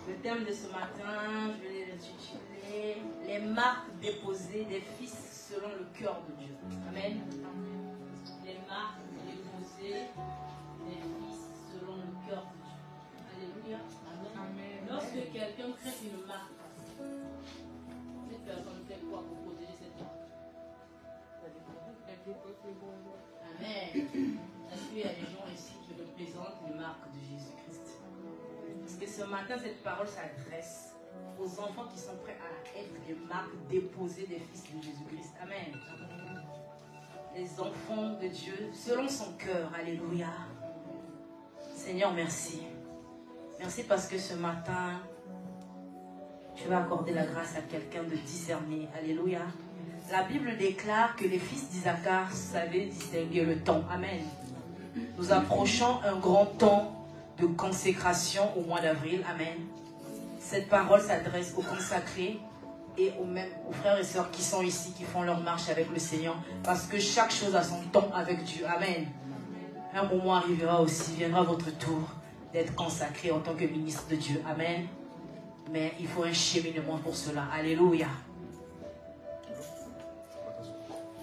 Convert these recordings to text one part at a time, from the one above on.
Le thème de ce matin, je vais l'intituler « Les marques déposées des fils selon le cœur de Dieu ». Amen. Les marques déposées des fils selon le cœur de Dieu. Alléluia. Amen. Lorsque quelqu'un crée une marque, cette personne fait quoi pour protéger cette marque? Amen. Est-ce qu'il y a des gens ici qui représentent une marque de Jésus-Christ? Parce que ce matin, cette parole s'adresse aux enfants qui sont prêts à être des marques déposées des fils de Jésus-Christ. Amen. Les enfants de Dieu, selon son cœur. Alléluia. Seigneur, merci. Merci parce que ce matin, tu vas accorder la grâce à quelqu'un de discerner. Alléluia. La Bible déclare que les fils d'Isaacar savaient distinguer le temps. Amen. Nous approchons un grand temps de consécration au mois d'avril. Amen. Cette parole s'adresse aux consacrés et aux frères et sœurs qui sont ici, qui font leur marche avec le Seigneur. Parce que chaque chose a son temps avec Dieu. Amen. Un moment arrivera aussi, viendra votre tour d'être consacré en tant que ministre de Dieu. Amen. Mais il faut un cheminement pour cela. Alléluia.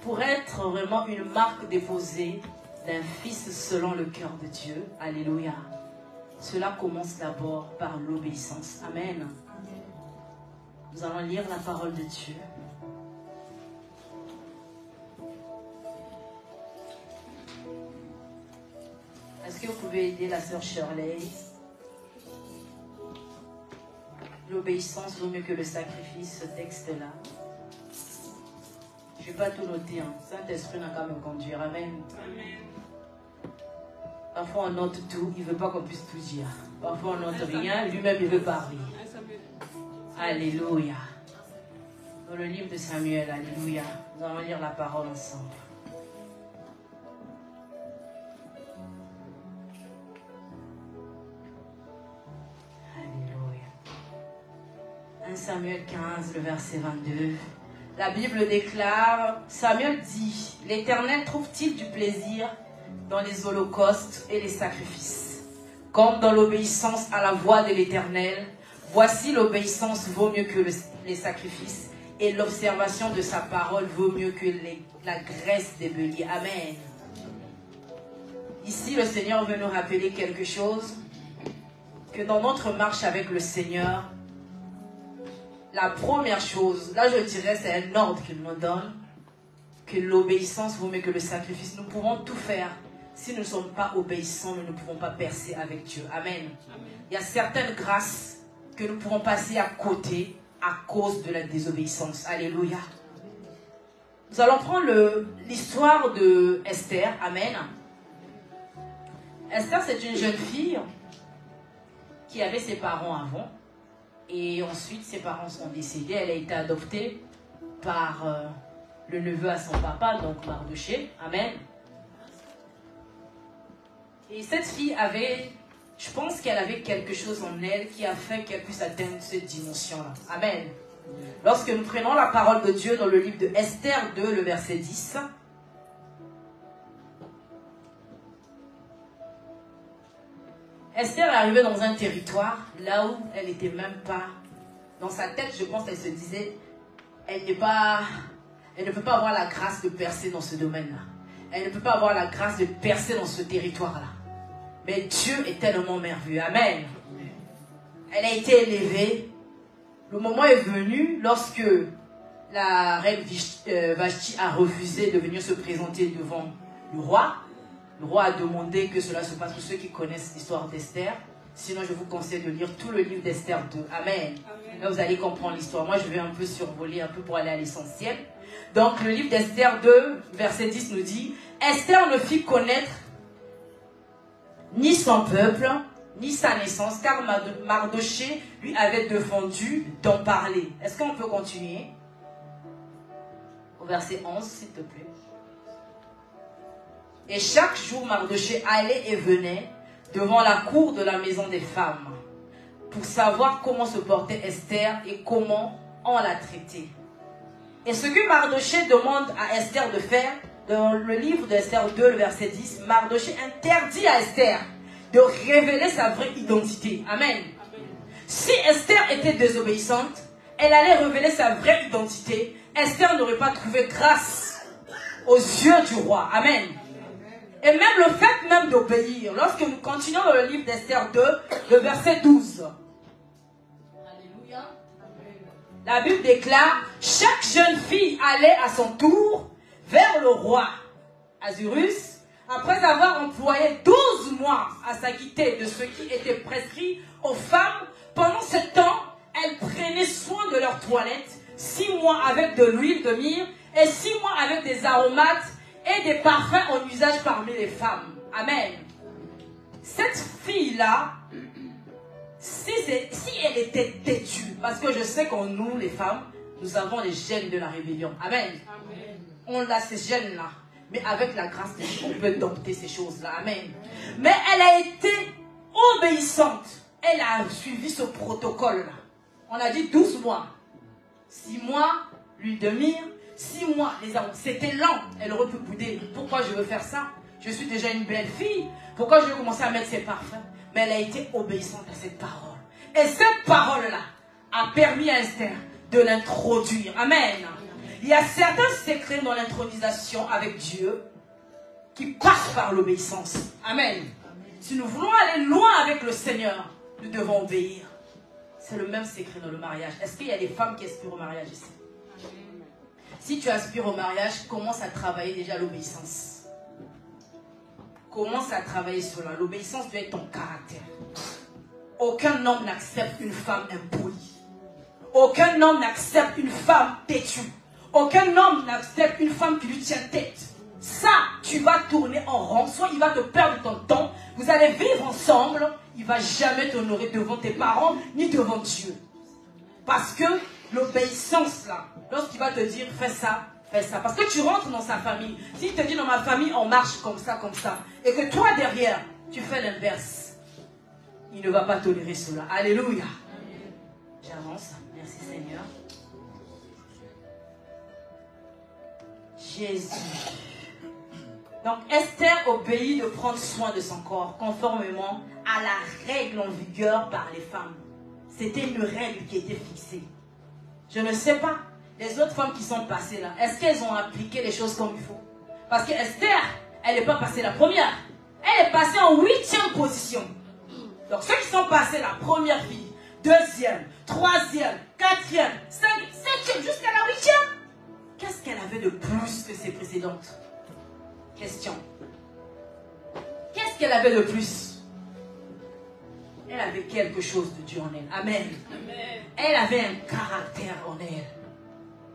Pour être vraiment une marque déposée d'un fils selon le cœur de Dieu. Alléluia. Cela commence d'abord par l'obéissance. Amen. Nous allons lire la parole de Dieu. Est-ce que vous pouvez aider la sœur Shirley? L'obéissance vaut mieux que le sacrifice, ce texte-là. Je ne vais pas tout noter. Saint-Esprit n'a qu'à me conduire. Amen. Amen. Parfois on note tout, il ne veut pas qu'on puisse tout dire. Parfois on note rien, lui-même il veut parler. Alléluia. Dans le livre de Samuel, alléluia. Nous allons lire la parole ensemble. Alléluia. 1 Samuel 15, le verset 22. La Bible déclare, Samuel dit, l'Éternel trouve-t-il du plaisir dans les holocaustes et les sacrifices, comme dans l'obéissance à la voix de l'Éternel? Voici l'obéissance vaut mieux que les sacrifices, et l'observation de sa parole vaut mieux que la graisse des béliers. Amen. Ici, le Seigneur veut nous rappeler quelque chose, que dans notre marche avec le Seigneur, la première chose, là je dirais c'est un ordre qu'il nous donne, que l'obéissance vaut mieux que le sacrifice. Nous pouvons tout faire. Si nous ne sommes pas obéissants, nous ne pouvons pas percer avec Dieu. Amen. Amen. Il y a certaines grâces que nous pouvons passer à côté à cause de la désobéissance. Alléluia. Nous allons prendre l'histoire de Esther. Amen. Esther, c'est une jeune fille qui avait ses parents avant. Et ensuite, ses parents sont décédés. Elle a été adoptée par le neveu à son papa, donc Mardoché. Amen. Et cette fille avait, je pense qu'elle avait quelque chose en elle qui a fait qu'elle puisse atteindre cette dimension-là. Amen. Lorsque nous prenons la parole de Dieu dans le livre de Esther 2, le verset 10. Esther est arrivée dans un territoire là où elle n'était même pas. Dans sa tête, je pense qu'elle se disait, elle ne peut pas avoir la grâce de percer dans ce domaine-là. Elle ne peut pas avoir la grâce de percer dans ce territoire-là. Mais Dieu est tellement merveilleux. Amen. Elle a été élevée. Le moment est venu lorsque la reine Vashti a refusé de venir se présenter devant le roi. Le roi a demandé que cela se passe pour ceux qui connaissent l'histoire d'Esther. Sinon, je vous conseille de lire tout le livre d'Esther 2. Amen. Là, vous allez comprendre l'histoire. Moi, je vais un peu survoler, un peu pour aller à l'essentiel. Donc, le livre d'Esther 2, verset 10 nous dit, Esther ne fit connaître ni son peuple, ni sa naissance, car Mardoché lui avait défendu d'en parler. Est-ce qu'on peut continuer? Au verset 11, s'il te plaît. Et chaque jour, Mardoché allait et venait devant la cour de la maison des femmes pour savoir comment se portait Esther et comment on la traitait. Et ce que Mardoché demande à Esther de faire, dans le livre d'Esther 2, le verset 10, Mardoché interdit à Esther de révéler sa vraie identité. Amen. Si Esther était désobéissante, elle allait révéler sa vraie identité. Esther n'aurait pas trouvé grâce aux yeux du roi. Amen. Et même le fait même d'obéir, lorsque nous continuons dans le livre d'Esther 2, le verset 12. Alléluia. La Bible déclare, chaque jeune fille allait à son tour vers le roi Ahasuerus, après avoir employé 12 mois à s'acquitter de ce qui était prescrit aux femmes. Pendant ce temps, elles prenaient soin de leur toilette, 6 mois avec de l'huile de myrrhe et 6 mois avec des aromates et des parfums en usage parmi les femmes. Amen. Cette fille-là, si elle était têtue, parce que je sais qu'en nous, les femmes, nous avons les gènes de la rébellion. Amen. On a ces gènes-là. Mais avec la grâce de Dieu, on peut dompter ces choses-là. Amen. Mais elle a été obéissante. Elle a suivi ce protocole-là. On a dit 12 mois. 6 mois, l'huile de myrrhe. 6 mois, les aromates. C'était lent. Elle aurait pu bouder. Pourquoi je veux faire ça? Je suis déjà une belle fille. Pourquoi je vais commencer à mettre ces parfums? Mais elle a été obéissante à cette parole. Et cette parole-là a permis à Esther de l'introduire. Amen. Il y a certains secrets dans l'intronisation avec Dieu qui passent par l'obéissance. Amen. Si nous voulons aller loin avec le Seigneur, nous devons obéir. C'est le même secret dans le mariage. Est-ce qu'il y a des femmes qui aspirent au mariage ici? Si tu aspires au mariage, commence à travailler déjà l'obéissance. Commence à travailler cela. L'obéissance doit être ton caractère. Aucun homme n'accepte une femme impolie. Aucun homme n'accepte une femme têtue. Aucun homme n'accepte une femme qui lui tient tête. Ça, tu vas tourner en rond. Soit il va te perdre ton temps. Vous allez vivre ensemble. Il ne va jamais t'honorer devant tes parents ni devant Dieu. Parce que l'obéissance là, lorsqu'il va te dire fais ça, fais ça. Parce que tu rentres dans sa famille. S'il te dit dans ma famille on marche comme ça. Et que toi derrière, tu fais l'inverse. Il ne va pas tolérer cela. Alléluia. J'avance. Merci Seigneur. Jésus. Donc Esther obéit de prendre soin de son corps conformément à la règle en vigueur par les femmes. C'était une règle qui était fixée. Je ne sais pas, les autres femmes qui sont passées là, est-ce qu'elles ont appliqué les choses comme il faut? Parce que Esther, elle n'est pas passée la première. Elle est passée en 8e position. Donc ceux qui sont passés la première fille, 2e, 3e, 4e, 5e, 7e, jusqu'à la 8e. Qu'est-ce qu'elle avait de plus que ses précédentes? Question. Qu'est-ce qu'elle avait de plus? Elle avait quelque chose de Dieu en elle. Amen. Amen. Elle avait un caractère en elle.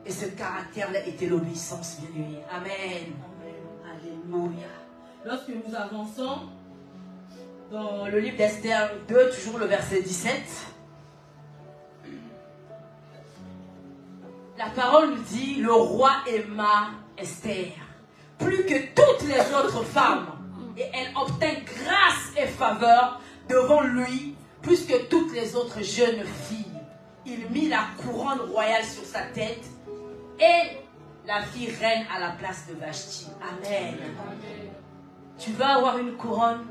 Et ce caractère-là était l'obéissance, bien aimé. Amen. Alléluia. Lorsque nous avançons dans le livre d'Esther 2, toujours le verset 17, la parole nous dit, le roi aima Esther plus que toutes les autres femmes, et elle obtint grâce et faveur devant lui plus que toutes les autres jeunes filles. Il mit la couronne royale sur sa tête et la fit reine à la place de Vashti. Amen. Amen. Tu veux avoir une couronne?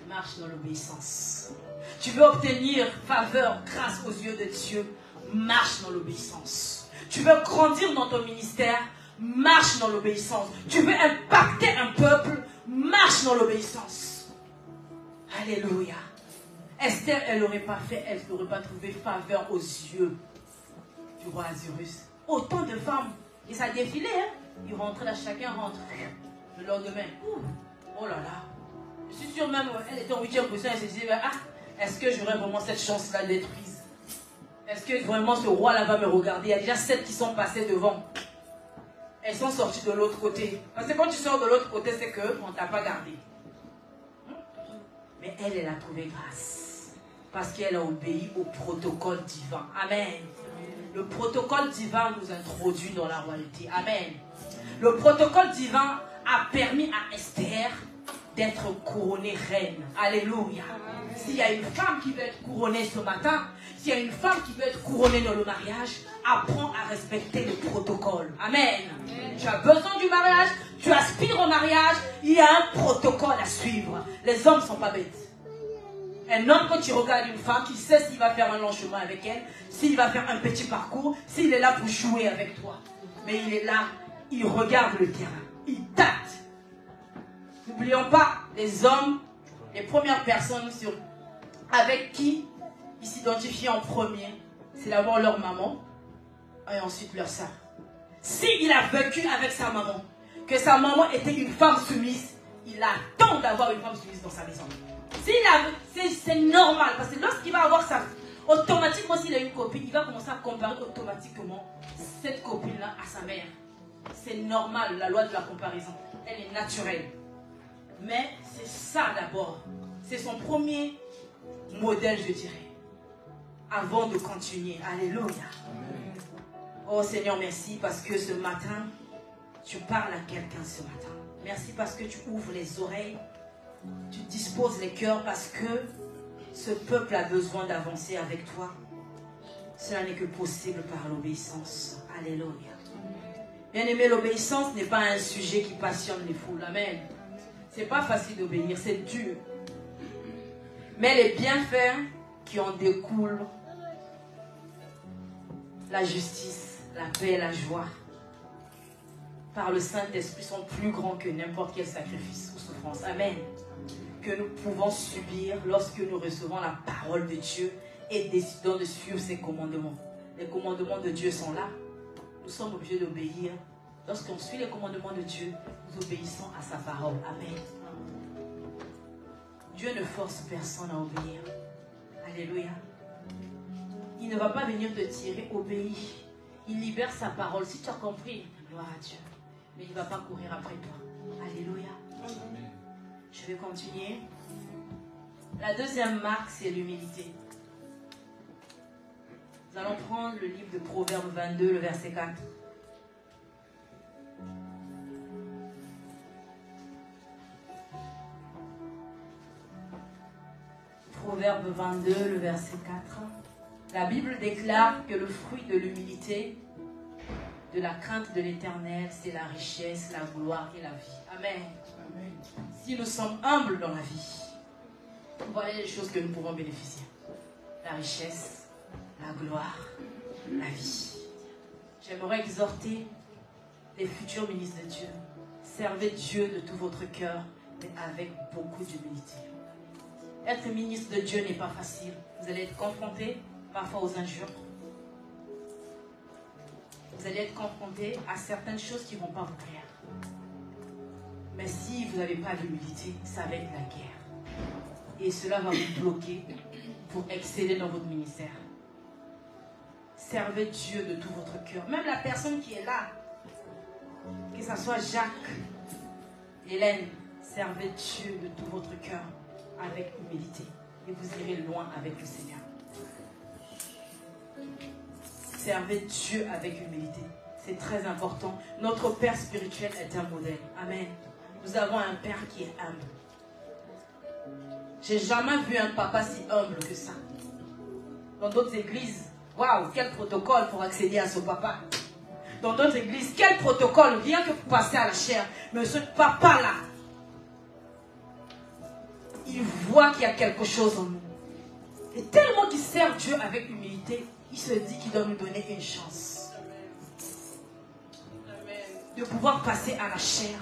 Marche dans l'obéissance. Tu veux obtenir faveur, grâce aux yeux de Dieu? Marche dans l'obéissance. Tu veux grandir dans ton ministère? Marche dans l'obéissance. Tu veux impacter un peuple? Marche dans l'obéissance. Alléluia. Esther, elle n'aurait pas fait, elle n'aurait pas trouvé faveur aux yeux du roi Ahasuerus. Autant de femmes. Et ça défilait, hein? Ils rentraient là, chacun rentre. Le lendemain, oh là là. Je suis sûre même, elle était en 8e position, elle se disait, ah, est-ce que j'aurais vraiment cette chance-là d'être prise? Est-ce que vraiment ce roi-là va me regarder? Il y a déjà 7 qui sont passés devant. Elles sont sorties de l'autre côté. Parce que quand tu sors de l'autre côté, c'est qu'on ne t'a pas gardé. Mais elle a trouvé grâce. Parce qu'elle a obéi au protocole divin. Amen. Le protocole divin nous introduit dans la royauté. Amen. Le protocole divin a permis à Esther d'être couronnée reine. Alléluia. S'il y a une femme qui veut être couronnée ce matin, s'il y a une femme qui veut être couronnée dans le mariage, apprends à respecter le protocole. Amen. Amen. Tu as besoin du mariage, tu aspires au mariage, il y a un protocole à suivre. Les hommes ne sont pas bêtes. Un homme, quand il regarde une femme, il sait s'il va faire un long chemin avec elle, s'il va faire un petit parcours, s'il est là pour jouer avec toi. Mais il est là, il regarde le terrain, il tâte. N'oublions pas, les hommes, les premières personnes avec qui ils s'identifient en premier, c'est d'abord leur maman et ensuite leur sœur. S'il a vécu avec sa maman, que sa maman était une femme soumise, il attend d'avoir une femme soumise dans sa maison. C'est normal, parce que lorsqu'il va avoir sa... Automatiquement, s'il a une copine, il va commencer à comparer automatiquement cette copine-là à sa mère. C'est normal, la loi de la comparaison. Elle est naturelle. Mais c'est ça d'abord. C'est son premier modèle, je dirais. Avant de continuer. Alléluia. Oh Seigneur, merci parce que ce matin, tu parles à quelqu'un ce matin. Merci parce que tu ouvres les oreilles. Tu disposes les cœurs parce que ce peuple a besoin d'avancer avec toi. Cela n'est que possible par l'obéissance. Alléluia. Bien-aimé, l'obéissance n'est pas un sujet qui passionne les foules. Amen. C'est pas facile d'obéir, c'est dur. Mais les bienfaits qui en découlent, la justice, la paix, la joie, par le Saint-Esprit sont plus grands que n'importe quel sacrifice ou souffrance. Amen. Que nous pouvons subir lorsque nous recevons la parole de Dieu et décidons de suivre ses commandements. Les commandements de Dieu sont là. Nous sommes obligés d'obéir. Lorsqu'on suit les commandements de Dieu, nous obéissons à sa parole. Amen. Dieu ne force personne à obéir. Alléluia. Il ne va pas venir te tirer, obéis. Il libère sa parole. Si tu as compris, gloire à Dieu. Mais il ne va pas courir après toi. Alléluia. Amen. Je vais continuer. La deuxième marque, c'est l'humilité. Nous allons prendre le livre de Proverbes 22, le verset 4. Proverbe 22, le verset 4. La Bible déclare que le fruit de l'humilité, de la crainte de l'Éternel, c'est la richesse, la gloire et la vie. Amen. Amen. Si nous sommes humbles dans la vie, voilà les choses que nous pouvons bénéficier. La richesse, la gloire, la vie. J'aimerais exhorter les futurs ministres de Dieu. Servez Dieu de tout votre cœur, mais avec beaucoup d'humilité. Être ministre de Dieu n'est pas facile. Vous allez être confrontés parfois aux injures. Vous allez être confrontés à certaines choses qui ne vont pas vous plaire. Mais si vous n'avez pas d'humilité, ça va être la guerre. Et cela va vous bloquer pour exceller dans votre ministère. Servez Dieu de tout votre cœur. Même la personne qui est là, que ce soit Jacques, Hélène, servez Dieu de tout votre cœur avec humilité. Et vous irez loin avec le Seigneur. Servez Dieu avec humilité. C'est très important. Notre Père spirituel est un modèle. Amen. Nous avons un Père qui est humble. J'ai jamais vu un papa si humble que ça. Dans d'autres églises, waouh, quel protocole pour accéder à ce papa. Dans d'autres églises, quel protocole, rien que pour passer à la chair. Mais ce papa-là, il voit qu'il y a quelque chose en nous. Et tellement qu'il sert Dieu avec humilité, il se dit qu'il doit nous donner une chance. De pouvoir passer à la chair.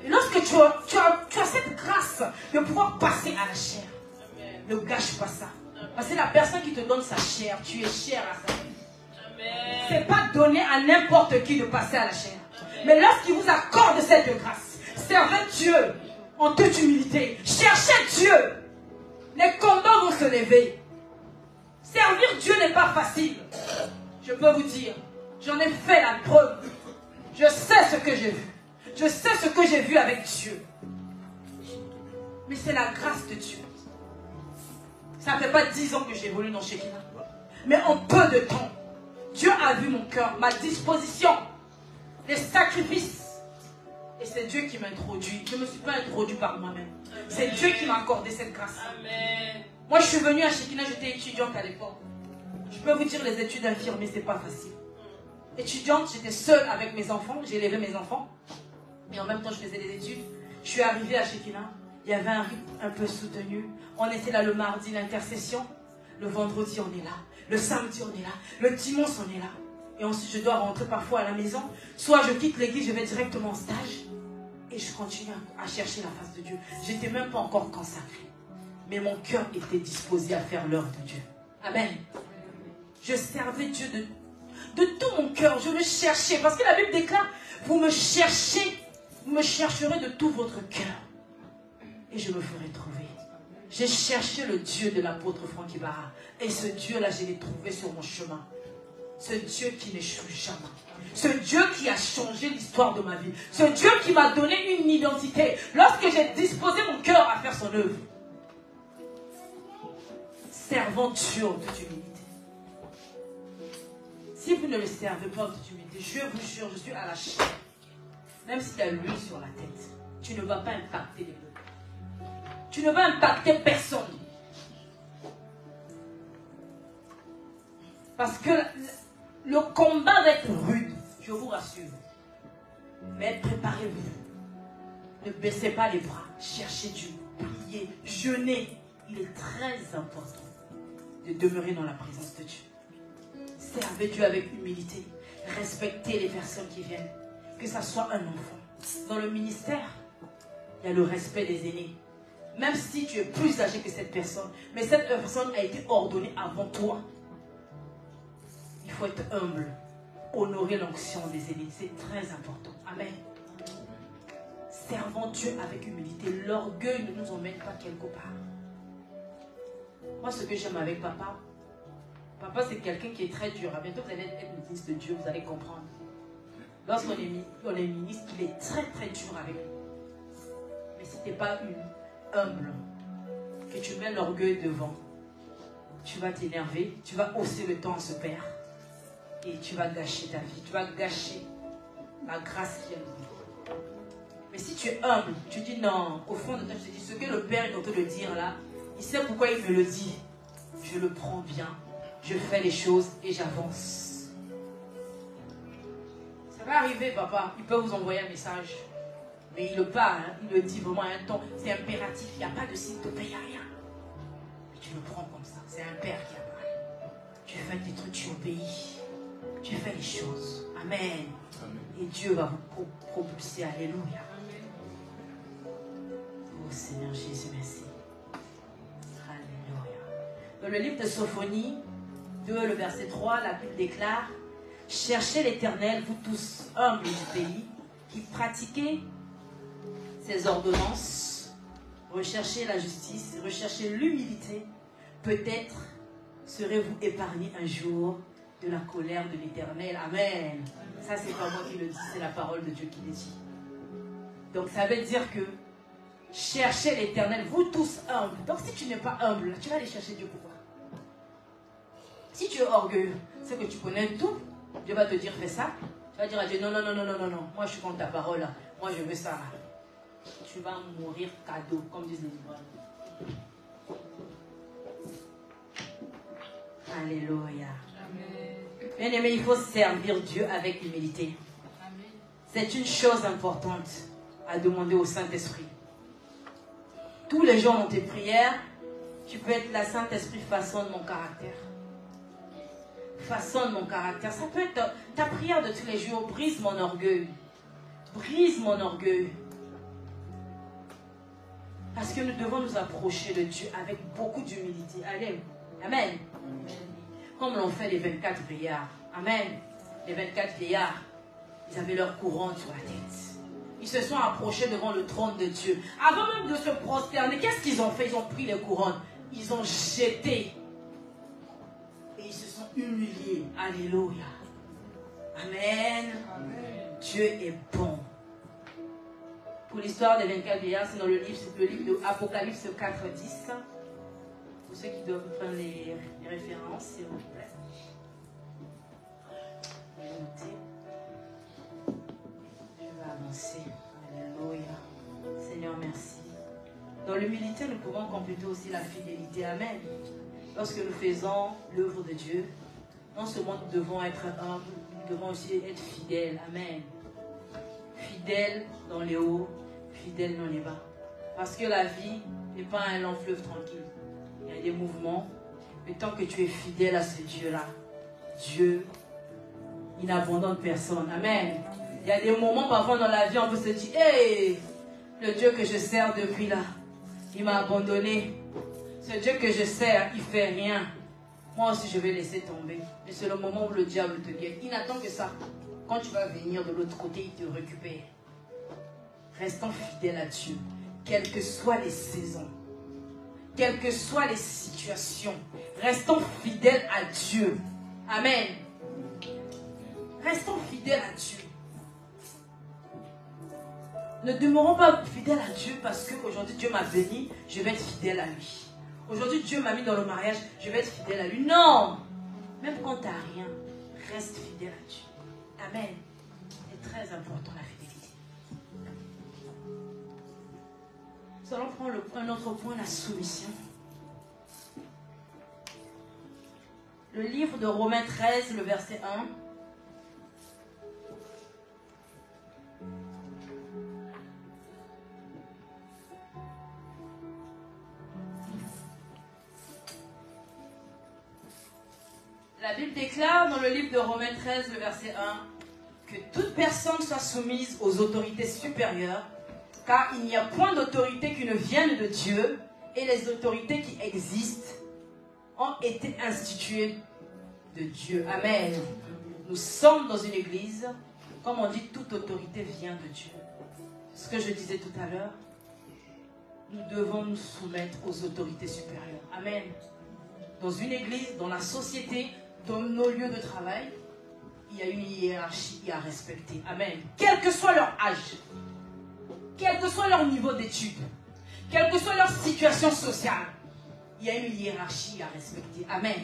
Et lorsque tu as cette grâce de pouvoir passer à la chair, ne gâche pas ça. Parce que la personne qui te donne sa chair, tu es cher à sa vie. Ce n'est pas donné à n'importe qui de passer à la chair. Mais lorsqu'il vous accorde cette grâce, servez Dieu en toute humilité. Cherchez Dieu. Les combats vont se lever. Servir Dieu n'est pas facile. Je peux vous dire, j'en ai fait la preuve. Je sais ce que j'ai vu. Je sais ce que j'ai vu avec Dieu. Mais c'est la grâce de Dieu. Ça ne fait pas 10 ans que j'évolue dans Shekinah. Mais en peu de temps, Dieu a vu mon cœur, ma disposition, les sacrifices. Et c'est Dieu qui m'a introduit. Je ne me suis pas introduit par moi-même. C'est Dieu qui m'a accordé cette grâce. Amen. Moi, je suis venue à Shekinah, j'étais étudiante à l'époque. Je peux vous dire, les études infirmières, ce n'est pas facile. Étudiante, j'étais seule avec mes enfants. J'ai élevé mes enfants. Et en même temps, je faisais des études. Je suis arrivée à Shekinah. Il y avait un rythme un peu soutenu. On était là le mardi, l'intercession. Le vendredi, on est là. Le samedi, on est là. Le dimanche, on est là. Et ensuite, je dois rentrer parfois à la maison. Soit je quitte l'église, je vais directement en stage. Et je continue à chercher la face de Dieu. Je n'étais même pas encore consacrée. Mais mon cœur était disposé à faire l'œuvre de Dieu. Amen. Je servais Dieu de tout mon cœur. Je le cherchais. Parce que la Bible déclare, vous me cherchez, vous me chercherez de tout votre cœur. Et je me ferai trouver. J'ai cherché le Dieu de l'apôtre Franck Ibarra. Et ce Dieu-là, je l'ai trouvé sur mon chemin. Ce Dieu qui n'échoue jamais. Ce Dieu qui a changé l'histoire de ma vie. Ce Dieu qui m'a donné une identité. Lorsque j'ai disposé mon cœur à faire son œuvre. Servant Dieu en toute humilité. Si vous ne le servez pas en toute humilité, je vous jure, je suis à la chaîne. Même s'il y a l'huile sur la tête, tu ne vas pas impacter les autres. Tu ne vas impacter personne. Parce que le combat va être rude, je vous rassure. Mais préparez-vous. Ne baissez pas les bras. Cherchez Dieu. Priez. Jeûnez. Il est très important de demeurer dans la présence de Dieu. Servez Dieu avec humilité. Respectez les personnes qui viennent. Que ça soit un enfant. Dans le ministère, il y a le respect des aînés. Même si tu es plus âgé que cette personne, mais cette personne a été ordonnée avant toi. Il faut être humble. Honorer l'onction des aînés. C'est très important. Amen. Servons Dieu avec humilité. L'orgueil ne nous emmène pas quelque part. Moi, ce que j'aime avec papa, c'est quelqu'un qui est très dur. Bientôt, vous allez être ministre de Dieu, vous allez comprendre. Lorsqu'on est ministre, il est très très dur avec nous. Mais si tu n'es pas humble, que tu mets l'orgueil devant, tu vas t'énerver, tu vas hausser le temps à ce père. Et tu vas gâcher ta vie. Tu vas gâcher la grâce qui est en toi. Mais si tu es humble, tu dis non, au fond de toi, tu te dis ce que le Père est en train de dire là, il sait pourquoi il me le dit. Je le prends bien. Je fais les choses et j'avance. Ça va arriver, papa. Il peut vous envoyer un message. Mais il le parle, hein, il le dit vraiment à un temps. C'est impératif. Il n'y a pas de signe de paye, il n'y a rien. Mais tu le prends comme ça. C'est un père qui a parlé. Tu fais tes trucs, tu obéis. Tu fais les choses. Amen. Amen. Et Dieu va vous propulser. Alléluia. Amen. Oh Seigneur Jésus, merci. Alléluia. Dans le livre de Sophonie 2, le verset 3, la Bible déclare: cherchez l'Éternel, vous tous humbles du pays, qui pratiquez ses ordonnances, recherchez la justice, recherchez l'humilité. Peut-être serez-vous épargnés un jour de la colère de l'Éternel. Amen. Ça, c'est pas moi qui le dis, c'est la parole de Dieu qui le dit. Donc, ça veut dire que cherchez l'Éternel, vous tous humbles. Donc, si tu n'es pas humble, tu vas aller chercher Dieu pourquoi? Si tu es orgueilleux, c'est que tu connais tout. Dieu va te dire, fais ça. Tu vas dire à Dieu, non, non, non, non, non, non, non. Moi, je suis contre ta parole. Moi, je veux ça. Tu vas mourir cadeau, comme disent les livres. Alléluia. Bien aimé, il faut servir Dieu avec humilité. C'est une chose importante à demander au Saint-Esprit. Tous les jours dans tes prières, tu peux être là, Saint-Esprit, façonne mon caractère. Façonne mon caractère. Ça peut être ta prière de tous les jours. Brise mon orgueil. Brise mon orgueil. Parce que nous devons nous approcher de Dieu avec beaucoup d'humilité. Allez. Amen. Comme l'ont fait les 24 vieillards. Amen. Les 24 vieillards, ils avaient leur couronne sur la tête. Ils se sont approchés devant le trône de Dieu. Avant même de se prosterner, qu'est-ce qu'ils ont fait? Ils ont pris les couronnes. Ils ont jeté. Et ils se sont humiliés. Alléluia. Amen. Amen. Dieu est bon. Pour l'histoire des 24 vieillards, c'est dans le livre de Apocalypse 4:10. Pour ceux qui doivent prendre les références, s'il vous plaît. Je vais noter. Je vais avancer. Alléluia. Seigneur, merci. Dans l'humilité, nous pouvons compléter aussi la fidélité. Amen. Lorsque nous faisons l'œuvre de Dieu, non seulement nous devons être humbles, nous devons aussi être fidèles. Amen. Fidèles dans les hauts, fidèles dans les bas. Parce que la vie n'est pas un long fleuve tranquille. Il y a des mouvements. Mais tant que tu es fidèle à ce Dieu-là, Dieu, il n'abandonne personne. Amen. Il y a des moments parfois dans la vie, on peut se dire, hey, le Dieu que je sers depuis là, il m'a abandonné. Ce Dieu que je sers, il ne fait rien. Moi aussi, je vais laisser tomber. Mais c'est le moment où le diable te guette. Il n'attend que ça. Quand tu vas venir de l'autre côté, il te récupère. Restons fidèles à Dieu. Quelles que soient les saisons, quelles que soient les situations, restons fidèles à Dieu. Amen. Restons fidèles à Dieu. Ne demeurons pas fidèles à Dieu parce qu'aujourd'hui Dieu m'a béni, je vais être fidèle à lui. Aujourd'hui Dieu m'a mis dans le mariage, je vais être fidèle à lui. Non! Même quand tu n'as rien, reste fidèle à Dieu. Amen. C'est très important la fidélité. Nous allons prendre un autre point, la soumission. Le livre de Romains 13, le verset 1. La Bible déclare dans le livre de Romains 13, le verset 1, que toute personne soit soumise aux autorités supérieures, car il n'y a point d'autorité qui ne vienne de Dieu, et les autorités qui existent ont été instituées de Dieu. Amen. Nous sommes dans une église, comme on dit, toute autorité vient de Dieu. Ce que je disais tout à l'heure, nous devons nous soumettre aux autorités supérieures. Amen. Dans une église, dans la société, dans nos lieux de travail, il y a une hiérarchie à respecter. Amen. Quel que soit leur âge, quel que soit leur niveau d'études, quelle que soit leur situation sociale, il y a une hiérarchie à respecter. Amen.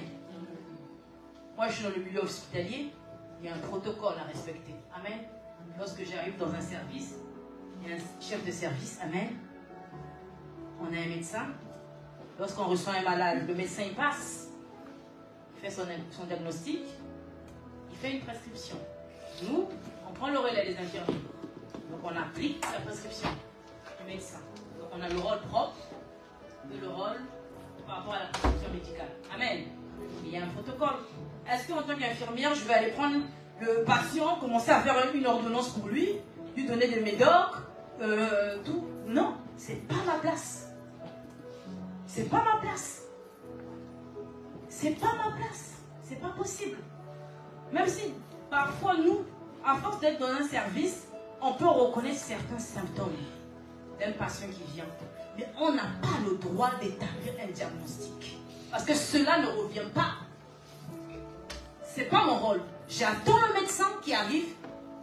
Moi, je suis dans le milieu hospitalier, il y a un protocole à respecter. Amen. Lorsque j'arrive dans un service, il y a un chef de service. Amen. On a un médecin. Lorsqu'on reçoit un malade, le médecin il passe, il fait son diagnostic, il fait une prescription. Nous, on prend le relais des infirmiers. Donc on applique la prescription du médecin. Donc on a le rôle propre et le rôle par rapport à la prescription médicale. Amen. Il y a un protocole. Est-ce qu'en tant qu'infirmière, je vais aller prendre le patient, commencer à faire une ordonnance pour lui donner des médocs, tout? Non, c'est pas ma place. C'est pas ma place. C'est pas ma place. C'est pas possible. Même si, parfois, nous, à force d'être dans un service, on peut reconnaître certains symptômes d'un patient qui vient. Mais on n'a pas le droit d'établir un diagnostic. Parce que cela ne revient pas. C'est pas mon rôle. J'attends le médecin qui arrive,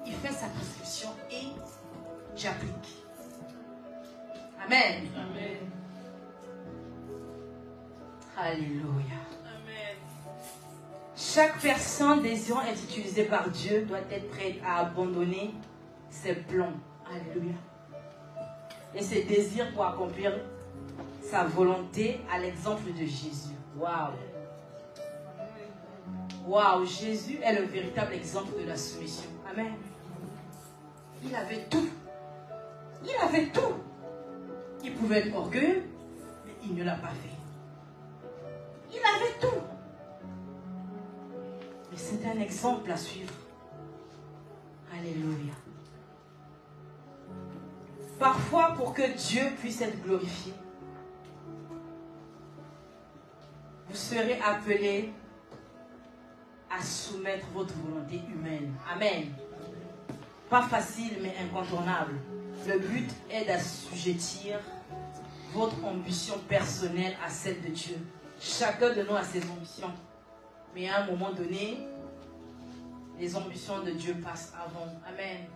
il fait sa prescription et j'applique. Amen. Amen. Alléluia. Amen. Chaque personne désirant être utilisée par Dieu doit être prête à abandonner ses plans. Alléluia. Et ses désirs pour accomplir sa volonté à l'exemple de Jésus. Waouh. Waouh, Jésus est le véritable exemple de la soumission. Amen. Il avait tout. Il avait tout. Il pouvait être orgueilleux, mais il ne l'a pas fait. Il avait tout. Mais c'est un exemple à suivre. Alléluia. Parfois, pour que Dieu puisse être glorifié, vous serez appelé à soumettre votre volonté humaine. Amen. Pas facile, mais incontournable. Le but est d'assujettir votre ambition personnelle à celle de Dieu. Chacun de nous a ses ambitions. Mais à un moment donné, les ambitions de Dieu passent avant. Amen.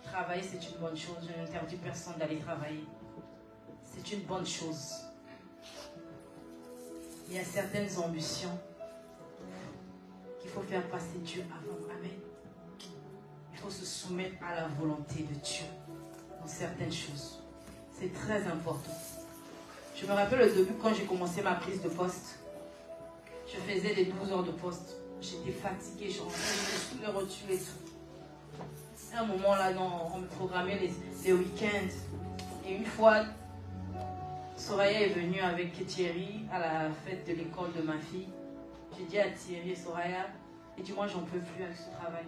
Travailler, c'est une bonne chose. Je n'interdis personne d'aller travailler. C'est une bonne chose. Il y a certaines ambitions qu'il faut faire passer Dieu avant. Amen. Il faut se soumettre à la volonté de Dieu dans certaines choses. C'est très important. Je me rappelle au début quand j'ai commencé ma prise de poste. Je faisais des 12 heures de poste. J'étais fatiguée, je rentrais, j'étais sous le rotule et tout. À un moment là, on me programmait les week-ends. Et une fois, Soraya est venue avec Thierry à la fête de l'école de ma fille. J'ai dit à Thierry et Soraya, et du moins j'en peux plus avec ce travail.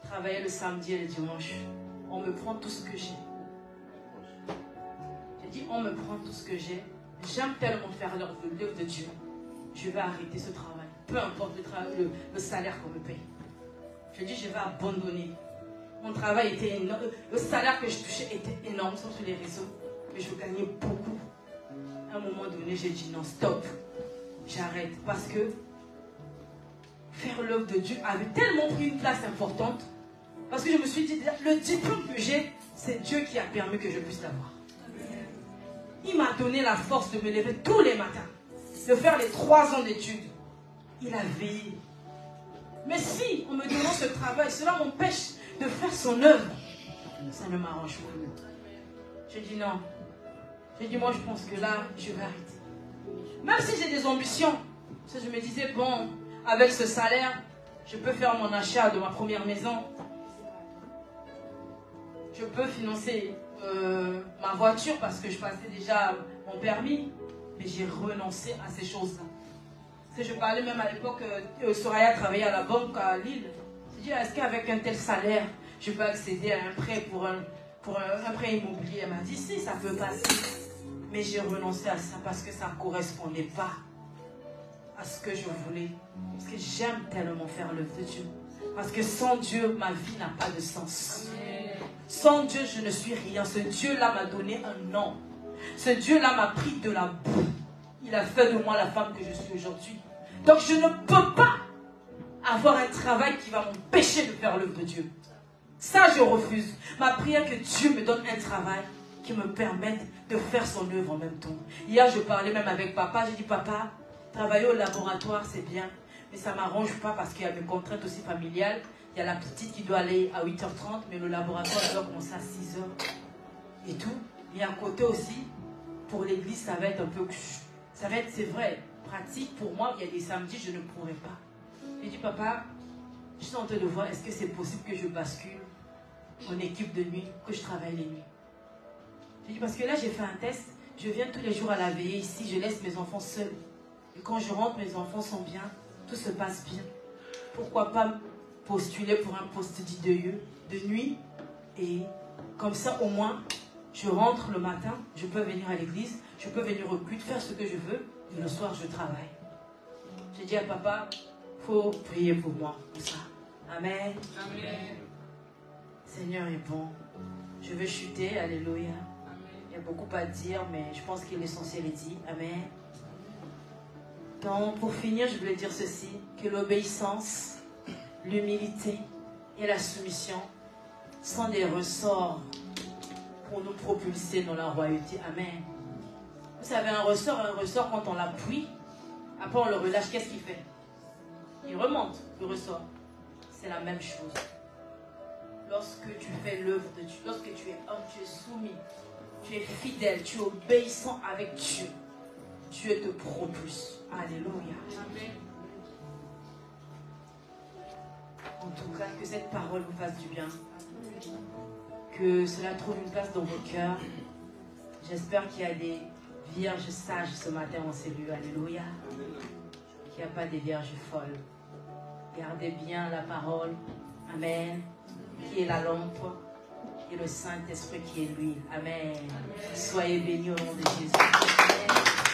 Travailler le samedi et le dimanche. On me prend tout ce que j'ai. J'ai dit, on me prend tout ce que j'ai. J'aime tellement faire l'œuvre de Dieu. Je vais arrêter ce travail. Peu importe le salaire qu'on me paye. J'ai dit, je vais abandonner. Mon travail était énorme. Le salaire que je touchais était énorme sur les réseaux. Mais je gagnais beaucoup. À un moment donné, j'ai dit non, stop. J'arrête. Parce que faire l'œuvre de Dieu avait tellement pris une place importante. Parce que je me suis dit, le diplôme que j'ai, c'est Dieu qui a permis que je puisse l'avoir. Il m'a donné la force de me lever tous les matins. De faire les 3 ans d'études. Il a veillé. Mais si, en me donnant ce travail, cela m'empêche de faire son œuvre, ça ne m'arrange pas. J'ai dit non. J'ai dit, moi, je pense que là, je vais arrêter. Même si j'ai des ambitions. Parce que je me disais, bon, avec ce salaire, je peux faire mon achat de ma première maison. Je peux financer ma voiture parce que je passais déjà mon permis. Mais j'ai renoncé à ces choses-là. Parce que je parlais même à l'époque, Soraya travaillait à la banque à Lille. Je dis, est-ce qu'avec un tel salaire, je peux accéder à un prêt pour un prêt immobilier? Elle m'a dit, si, ça peut passer. Mais j'ai renoncé à ça parce que ça ne correspondait pas à ce que je voulais. Parce que j'aime tellement faire l'œuvre de Dieu. Parce que sans Dieu, ma vie n'a pas de sens. Sans Dieu, je ne suis rien. Ce Dieu-là m'a donné un nom. Ce Dieu-là m'a pris de la boue. Il a fait de moi la femme que je suis aujourd'hui. Donc je ne peux pas avoir un travail qui va m'empêcher de faire l'œuvre de Dieu. Ça, je refuse. Ma prière que Dieu me donne un travail qui me permette de faire son œuvre en même temps. Hier, je parlais même avec papa. J'ai dit, papa, travailler au laboratoire, c'est bien. Mais ça ne m'arrange pas parce qu'il y a des contraintes aussi familiales. Il y a la petite qui doit aller à 8h30, mais le laboratoire doit commencer à 6h. Et tout. Et à côté aussi, pour l'église, ça va être un peu... Ça va être, c'est vrai, pratique. Pour moi, il y a des samedis, je ne pourrais pas. J'ai dit, papa, je suis en train de voir, est-ce que c'est possible que je bascule en équipe de nuit, que je travaille les nuits? J'ai dit, parce que là, j'ai fait un test. Je viens tous les jours à la veillée ici, je laisse mes enfants seuls. Et quand je rentre, mes enfants sont bien, tout se passe bien. Pourquoi pas postuler pour un poste d'IDE de nuit? Et comme ça, au moins, je rentre le matin, je peux venir à l'église, je peux venir au culte, faire ce que je veux, et le soir, je travaille. J'ai dit à papa, il faut prier pour moi, pour ça. Amen. Amen. Seigneur est bon. Je vais chuter, alléluia. Il y a beaucoup à dire, mais je pense que l'essentiel est dit. Amen. Donc, pour finir, je voulais dire ceci, que l'obéissance, l'humilité et la soumission sont des ressorts pour nous propulser dans la royauté. Amen. Vous savez, un ressort, quand on l'appuie, après on le relâche, qu'est-ce qu'il fait? Il remonte, le ressort. C'est la même chose. Lorsque tu fais l'œuvre de Dieu, lorsque tu es homme, tu es soumis, tu es fidèle, tu es obéissant avec Dieu, Dieu te propulse. Alléluia. Amen. En tout cas, que cette parole vous fasse du bien. Que cela trouve une place dans vos cœurs. J'espère qu'il y a des vierges sages ce matin en cellule. Alléluia. Qu'il n'y a pas des vierges folles. Gardez bien la parole. Amen. Qui est la lampe et le Saint-Esprit qui est l'huile. Amen. Soyez bénis au nom de Jésus. Amen.